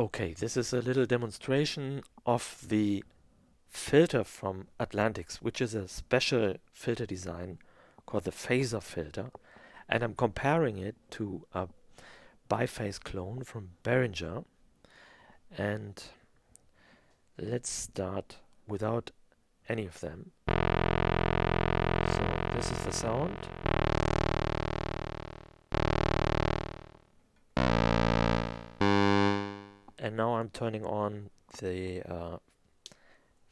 Okay, this is a little demonstration of the filter from Atlantix, which is a special filter design called the Phaser filter, and I'm comparing it to a BiPhase clone from Behringer. And let's start without any of them. So this is the sound. And now I'm turning on the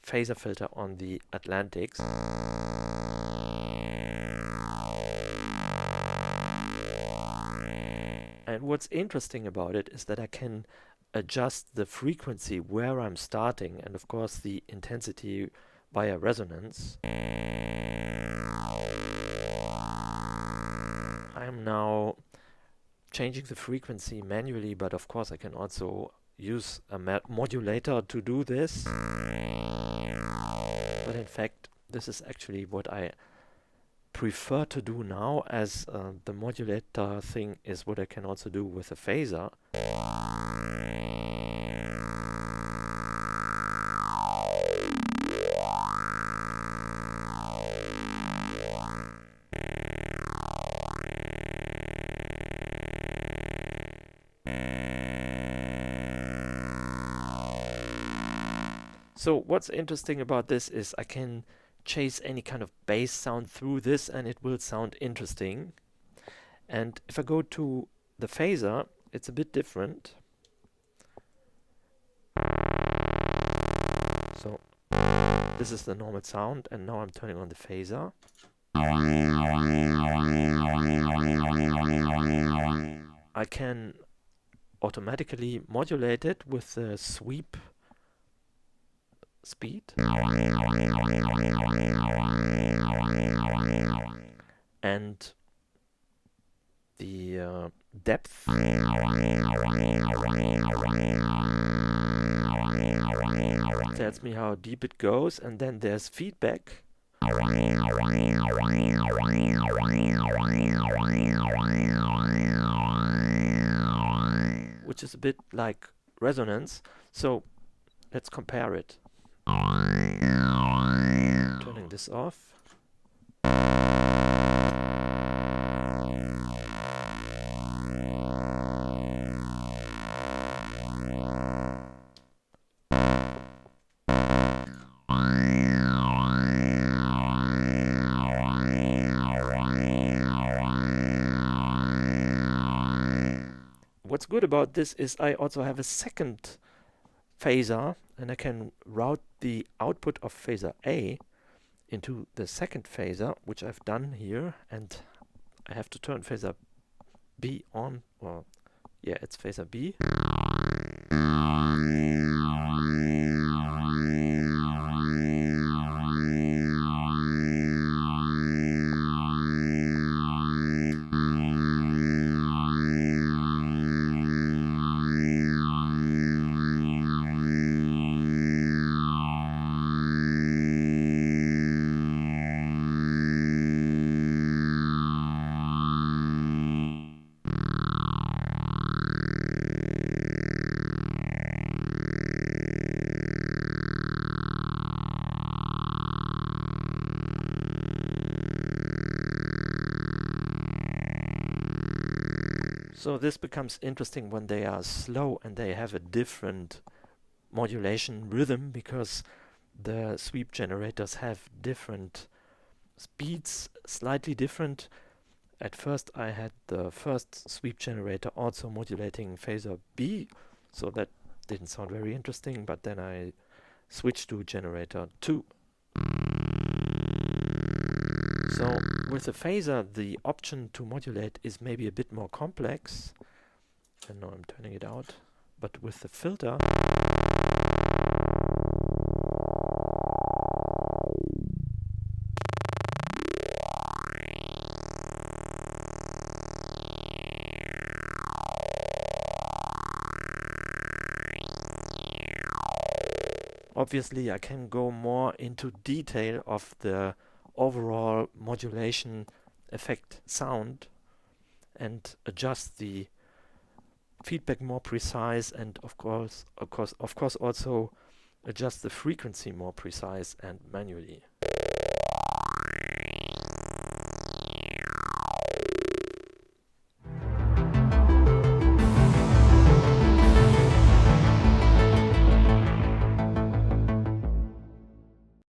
phaser filter on the Atlantix. And what's interesting about it is that I can adjust the frequency where I'm starting, and of course the intensity via resonance. I'm now changing the frequency manually, but of course I can also use a modulator to do this. But in fact, this is actually what I prefer to do now, as the modulator thing is what I can also do with a phaser. So what's interesting about this is I can chase any kind of bass sound through this and it will sound interesting. And if I go to the phaser, it's a bit different. So this is the normal sound, and now I'm turning on the phaser. I can automatically modulate it with the sweep speed. And the depth. Tells me how deep it goes, and then there's feedback. Which is a bit like resonance. So let's compare it. Turning this off. What's good about this is I also have a second phaser, and I can route the output of phaser A into the second phaser, which I've done here, and I have to turn phaser B on, or yeah, it's phaser B. So this becomes interesting when they are slow and they have a different modulation rhythm, because the sweep generators have different speeds, slightly different. At first I had the first sweep generator also modulating phaser B, so that didn't sound very interesting, but then I switched to generator 2. So with the phaser, the option to modulate is maybe a bit more complex. And now I'm turning it out. But with the filter, obviously I can go more into detail of the overall modulation effect sound and adjust the feedback more precise, and of course also adjust the frequency more precise and manually.